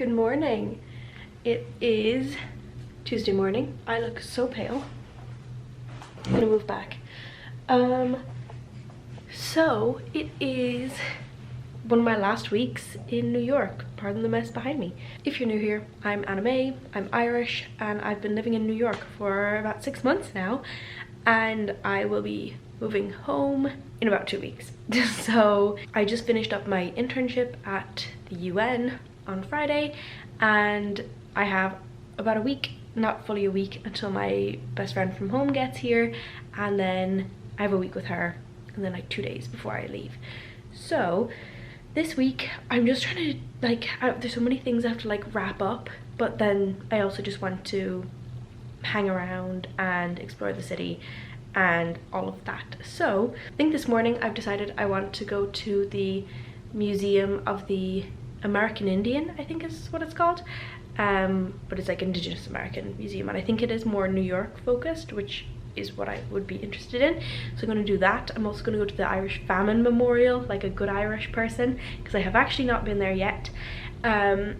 Good morning. It is Tuesday morning. I look so pale. I'm gonna move back. So it is one of my last weeks in New York. Pardon the mess behind me. If you're new here, I'm AnnaMae, I'm Irish, and I've been living in New York for about 6 months now, and I will be moving home in about 2 weeks. So I just finished up my internship at the UN on Friday, and I have about a week, not fully a week, until my best friend from home gets here, and then I have a week with her, and then like 2 days before I leave. So this week I'm just trying to there's so many things I have to like wrap up, but then I also just want to hang around and explore the city and all of that. So I think this morning I've decided I want to go to the Museum of the American Indian, I think is what it's called, but it's like Indigenous American Museum, and I think it is more New York focused, which is what I would be interested in. So I'm going to do that. I'm also going to go to the Irish Famine Memorial, like a good Irish person, because I have actually not been there yet. And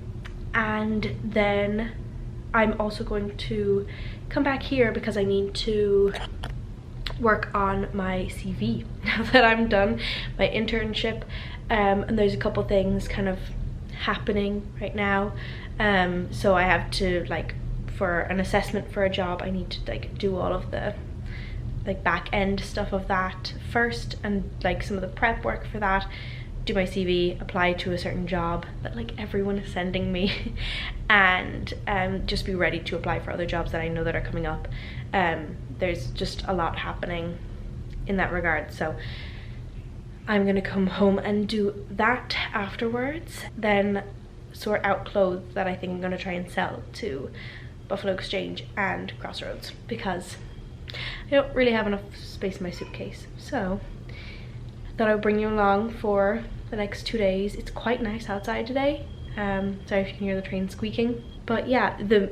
then I'm also going to come back here because I need to work on my CV now that I'm done my internship, and there's a couple things kind of happening right now, so I have to, like, for an assessment for a job, I need to like do all of the like back end stuff of that first, and like some of the prep work for that, do my CV, apply to a certain job that like everyone is sending me, and just be ready to apply for other jobs that I know that are coming up. There's just a lot happening in that regard, so I'm gonna come home and do that afterwards, then sort out clothes that I think I'm gonna try and sell to Buffalo Exchange and Crossroads, because I don't really have enough space in my suitcase. So I thought I would bring you along for the next 2 days. It's quite nice outside today. Sorry if you can hear the train squeaking. But yeah, the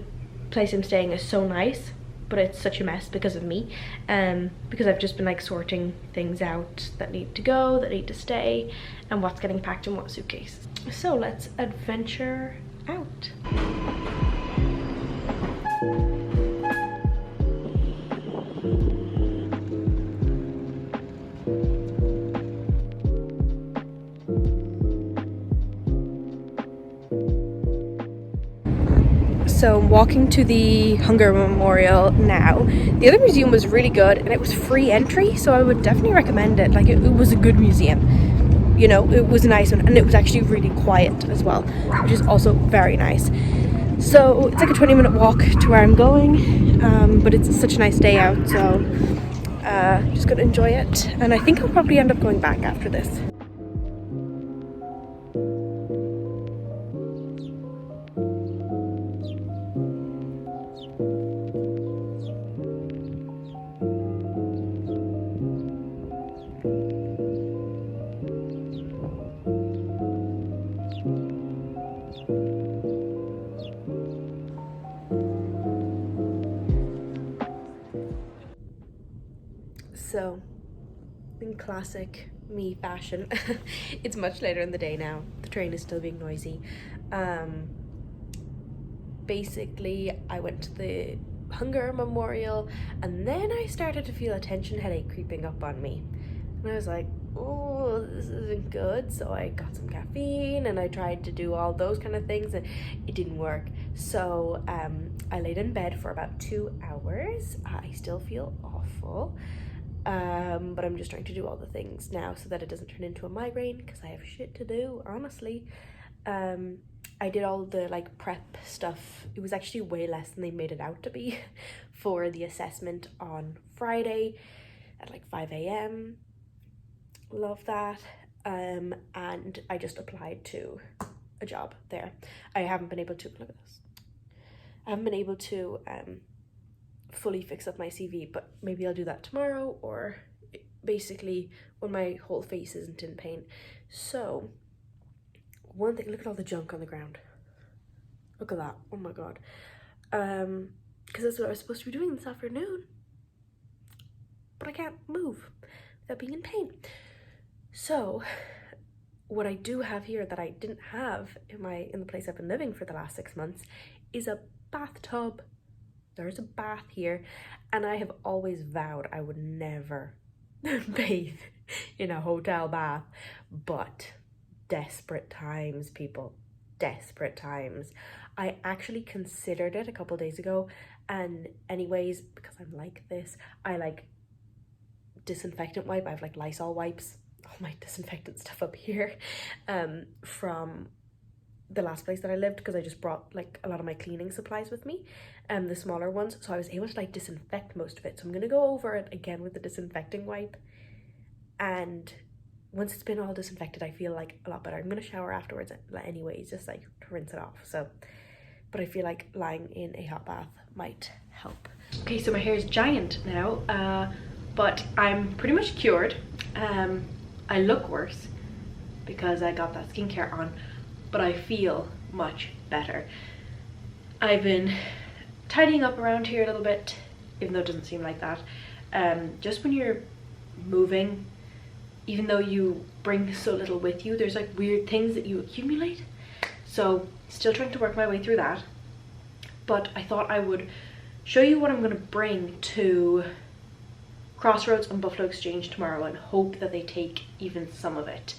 place I'm staying is so nice, but it's such a mess because of me, because I've just been like sorting things out that need to go, that need to stay, and what's getting packed in what suitcase. So let's adventure out. So I'm walking to the Hunger Memorial now. The other museum was really good and it was free entry, so I would definitely recommend it. Like it was a good museum, you know, it was a nice one, and it was actually really quiet as well, which is also very nice. So it's like a 20-minute walk to where I'm going, but it's such a nice day out, so just gonna enjoy it, and I think I'll probably end up going back after this. So, in classic me fashion, it's much later in the day now. The train is still being noisy. Basically, I went to the Hunger Memorial, and then I started to feel a tension headache creeping up on me. And I was like, oh, this isn't good. So I got some caffeine and I tried to do all those kind of things, and it didn't work. So I laid in bed for about 2 hours. I still feel awful. But I'm just trying to do all the things now so that it doesn't turn into a migraine, because I have shit to do, honestly. I did all the like prep stuff. It was actually way less than they made it out to be for the assessment on Friday at like 5 a.m. Love that. And I just applied to a job there. I haven't been able to, look at this. I haven't been able to fully fix up my CV, but maybe I'll do that tomorrow, or basically when my whole face isn't in pain. So one thing, look at all the junk on the ground. Look at that. Oh my god. Because that's what I was supposed to be doing this afternoon, but I can't move without being in pain. So what I do have here that I didn't have in the place I've been living for the last 6 months is a bathtub. There's a bath here, and I have always vowed I would never bathe in a hotel bath, but desperate times, people, desperate times. I actually considered it a couple days ago, and anyways, because I'm like this, I like disinfectant wipe. I have like Lysol wipes, all my disinfectant stuff up here, from the last place that I lived, because I just brought like a lot of my cleaning supplies with me, the smaller ones, so I was able to like disinfect most of it. So I'm gonna go over it again with the disinfecting wipe, and once it's been all disinfected, I feel like a lot better. I'm gonna shower afterwards anyways, just like to rinse it off. So, but I feel like lying in a hot bath might help. Okay, so my hair is giant now, but I'm pretty much cured. I look worse because I got that skincare on, but I feel much better. I've been tidying up around here a little bit, even though it doesn't seem like that. Just when you're moving, even though you bring so little with you, there's like weird things that you accumulate. So still trying to work my way through that. But I thought I would show you what I'm gonna bring to Crossroads and Buffalo Exchange tomorrow, and hope that they take even some of it.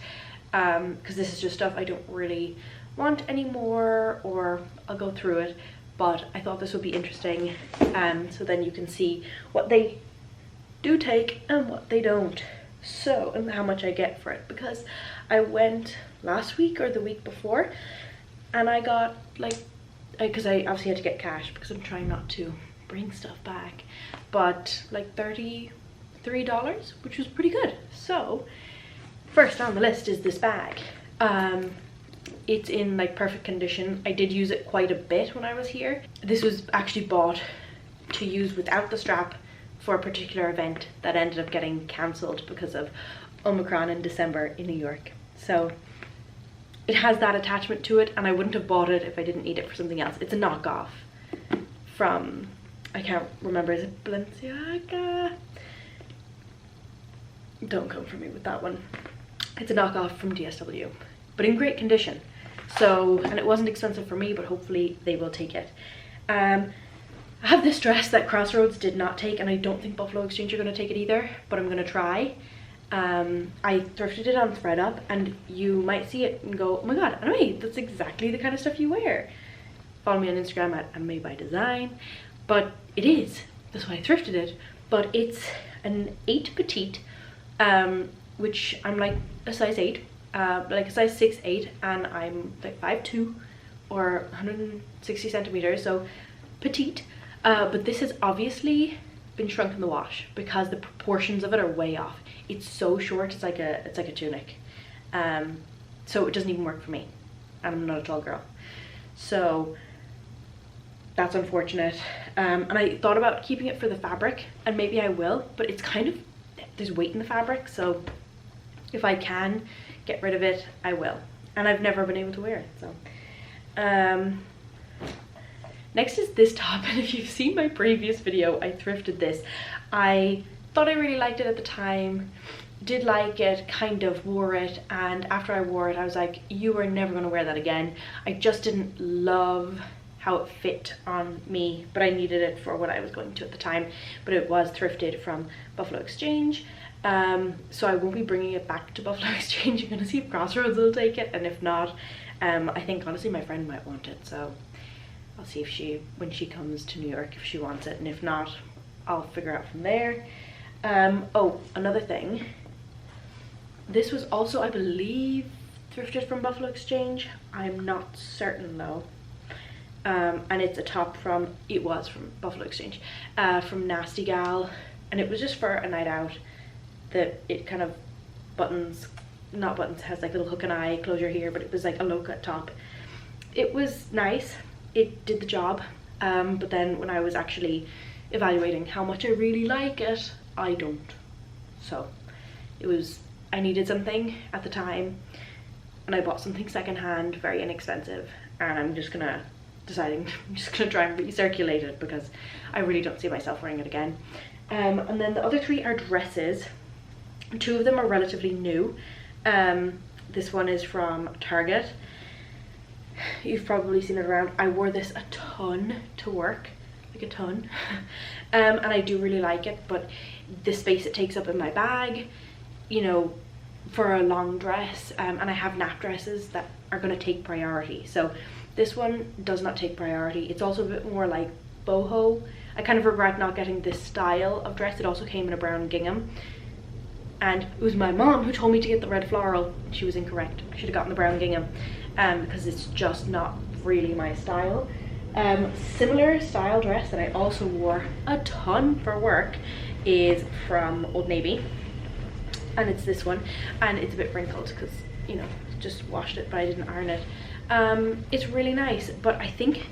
Because this is just stuff I don't really want anymore, or I'll go through it, but I thought this would be interesting, so then you can see what they do take and what they don't. So, and how much I get for it, because I went last week or the week before, and I got like, because I obviously had to get cash because I'm trying not to bring stuff back, but like $33, which was pretty good. So first on the list is this bag. It's in like perfect condition. I did use it quite a bit when I was here. This was actually bought to use without the strap for a particular event that ended up getting cancelled because of Omicron in December in New York. So it has that attachment to it, and I wouldn't have bought it if I didn't need it for something else. It's a knockoff from, I can't remember, is it Balenciaga? Don't come for me with that one. It's a knockoff from DSW, but in great condition. So, and it wasn't expensive for me, but hopefully they will take it. I have this dress that Crossroads did not take, and I don't think Buffalo Exchange are going to take it either, but I'm going to try. I thrifted it on ThreadUp, and you might see it and go, oh my god, AnnaMae, that's exactly the kind of stuff you wear. Follow me on Instagram at AnnaMae by Design. But it is, that's why I thrifted it, but it's an 8 petite, which I'm like a size 8, like a size 6'8", and I'm like 5'2", or 160 centimeters, so petite. But this has obviously been shrunk in the wash because the proportions of it are way off. It's so short, it's like a tunic. So it doesn't even work for me, and I'm not a tall girl. So that's unfortunate. And I thought about keeping it for the fabric, and maybe I will, but it's kind of, there's weight in the fabric, so if I can get rid of it, I will. And I've never been able to wear it, so. Next is this top, and if you've seen my previous video, I thrifted this. I thought I really liked it at the time, did like it, kind of wore it, and after I wore it, I was like, you are never gonna wear that again. I just didn't love how it fit on me, but I needed it for what I was going to at the time. But it was thrifted from Buffalo Exchange, so I won't be bringing it back to Buffalo Exchange. I'm gonna see if Crossroads will take it, and if not, I think honestly my friend might want it, so I'll see if she, when she comes to New York, if she wants it, and if not, I'll figure out from there. Oh, another thing, this was also, I believe, thrifted from Buffalo Exchange. I'm not certain though. And it's a top from, it was from Buffalo Exchange, from Nasty Gal, and it was just for a night out. That it kind of buttons, not buttons, has like a little hook and eye closure here, but it was like a low cut top. It was nice, it did the job, but then when I was actually evaluating how much I really like it, I don't. So it was, I needed something at the time, and I bought something secondhand, very inexpensive, and I'm just gonna try and recirculate it because I really don't see myself wearing it again. And then the other 3 are dresses. 2 of them are relatively new. This one is from Target. You've probably seen it around. I wore this a ton to work, like a ton. And I do really like it, but the space it takes up in my bag, you know, for a long dress, and I have nap dresses that are going to take priority. So this one does not take priority. It's also a bit more like boho. I kind of regret not getting this style of dress. It also came in a brown gingham. And it was my mom who told me to get the red floral. She was incorrect. I should have gotten the brown gingham because it's just not really my style. Similar style dress that I also wore a ton for work is from Old Navy. And it's this one. And it's a bit wrinkled because, you know, just washed it, but I didn't iron it. It's really nice, but I think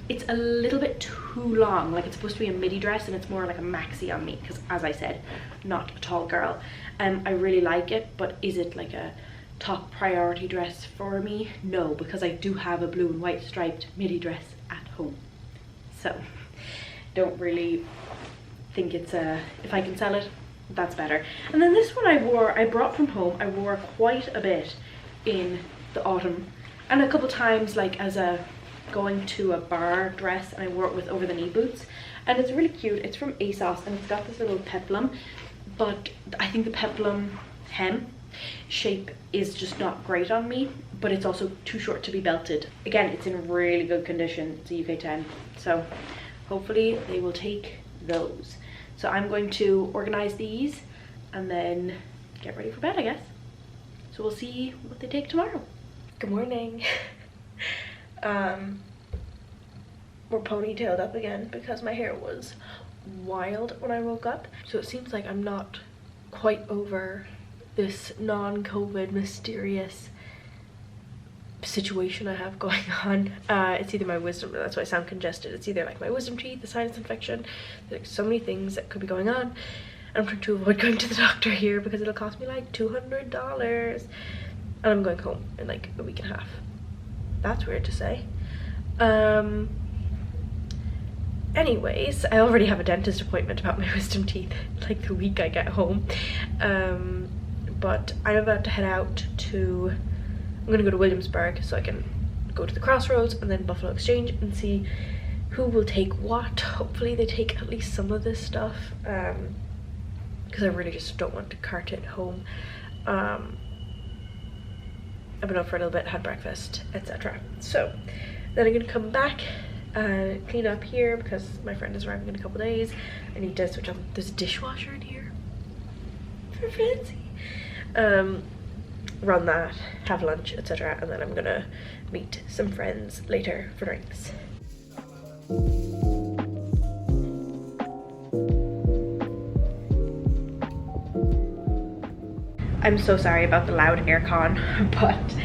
it's a little bit too long. Like, it's supposed to be a midi dress and it's more like a maxi on me because, as I said, not a tall girl. I really like it, but is it like a top priority dress for me? No, because I do have a blue and white striped midi dress at home. So don't really think it's if I can sell it, that's better. And then this one I brought from home. I wore quite a bit in the autumn and a couple times like as a going to a bar dress, and I wore it with over the knee boots, and it's really cute. It's from ASOS and it's got this little peplum, but I think the peplum hem shape is just not great on me, but it's also too short to be belted. Again, it's in really good condition. It's a UK 10, so hopefully they will take those. So I'm going to organize these and then get ready for bed, I guess. So we'll see what they take tomorrow. Good morning. We're ponytailed up again because my hair was wild when I woke up. So it seems like I'm not quite over this non-COVID mysterious situation I have going on. It's either my wisdom, that's why I sound congested. It's either like my wisdom teeth, the sinus infection. There's like so many things that could be going on. I'm trying to avoid going to the doctor here because it'll cost me like $200. And I'm going home in like a week and a half. That's weird to say. Anyways, I already have a dentist appointment about my wisdom teeth like the week I get home. But I'm about to head out to, I'm gonna go to Williamsburg so I can go to the Crossroads and then Buffalo Exchange and see who will take what. Hopefully they take at least some of this stuff, because I really just don't want to cart it home. I've been up for a little bit, had breakfast, etc. So then I'm gonna come back and clean up here because my friend is arriving in a couple days. I need to switch on. There's a dishwasher in here. For fancy. Run that, have lunch, etc. And then I'm gonna meet some friends later for drinks. I'm so sorry about the loud aircon, but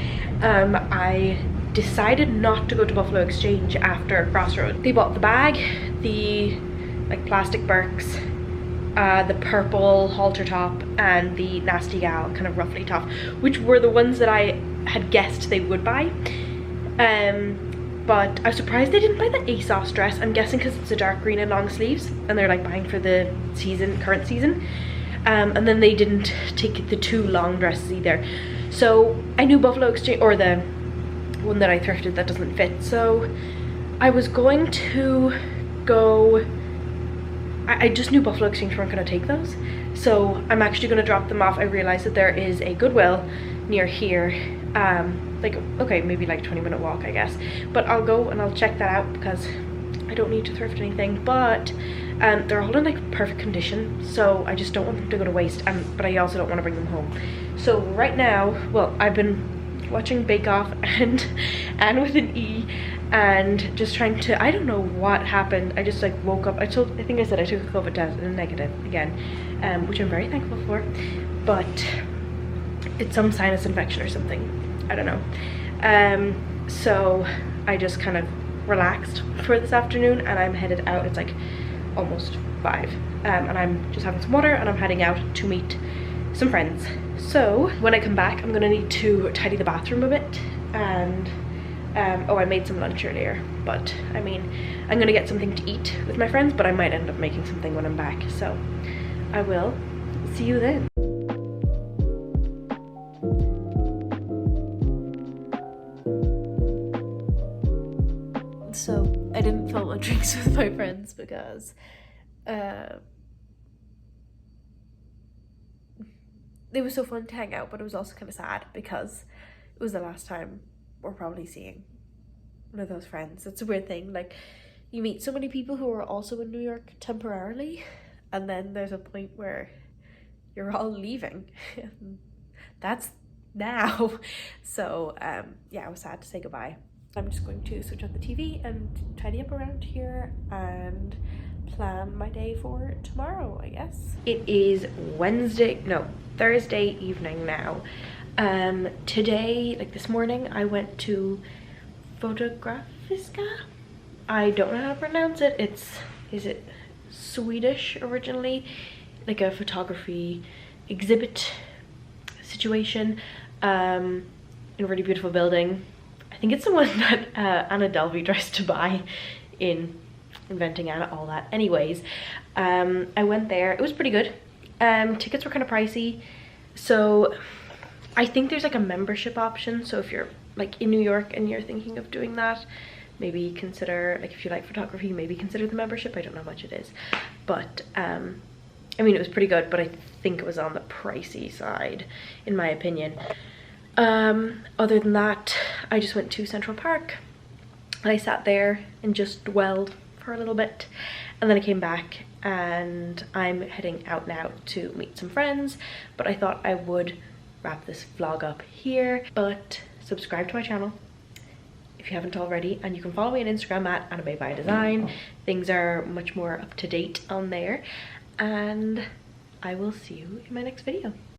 I decided not to go to Buffalo Exchange after Crossroads. They bought the bag, the like plastic Birks, the purple halter top, and the Nasty Gal kind of roughly top, which were the ones that I had guessed they would buy. But I was surprised they didn't buy the ASOS dress. I'm guessing because it's a dark green and long sleeves and they're like buying for the season, current season. And then they didn't take the two long dresses either. So I knew Buffalo Exchange, or the one that I thrifted that doesn't fit. So I was going to go, I just knew Buffalo Exchange weren't gonna take those. So I'm actually gonna drop them off. I realized that there is a Goodwill near here. Like, okay, maybe like 20-minute walk, I guess. But I'll go and I'll check that out because I don't need to thrift anything. But they're all in like perfect condition, so I just don't want them to go to waste. But I also don't want to bring them home. So right now, well, I've been watching Bake Off and Anne with an E, and just trying to, I don't know what happened. I just like woke up. I think I said I took a COVID test and a negative again, which I'm very thankful for. But it's some sinus infection or something. I don't know. So I just kind of relaxed for this afternoon and I'm headed out. It's like almost 5, and I'm just having some water and I'm heading out to meet some friends. So when I come back, I'm gonna need to tidy the bathroom a bit, and oh, I made some lunch earlier, but I mean, I'm gonna get something to eat with my friends, but I might end up making something when I'm back. So I will see you then. So I didn't film on drinks with my friends because it was so fun to hang out, but it was also kind of sad because it was the last time we're probably seeing one of those friends. It's a weird thing, like you meet so many people who are also in New York temporarily, and then there's a point where you're all leaving. That's now. So yeah, I was sad to say goodbye. I'm just going to switch on the TV and tidy up around here and plan my day for tomorrow, I guess. It is Thursday evening now. Today, like this morning, I went to Fotografiska. I don't know how to pronounce it. Is it Swedish originally? Like a photography exhibit situation in a really beautiful building. I think it's the one that Anna Delvey tries to buy in Inventing Anna, all that. Anyways, I went there. It was pretty good. Tickets were kind of pricey. So I think there's like a membership option. So if you're like in New York and you're thinking of doing that, maybe consider, like if you like photography, maybe consider the membership. I don't know how much it is. But I mean, it was pretty good, but I think it was on the pricey side, in my opinion. Other than that, I just went to Central Park and I sat there and just dwelled for a little bit, and then I came back and I'm heading out now to meet some friends, but I thought I would wrap this vlog up here. But subscribe to my channel if you haven't already, and you can follow me on Instagram at AnnaMae by Design. Things are much more up to date on there, and I will see you in my next video.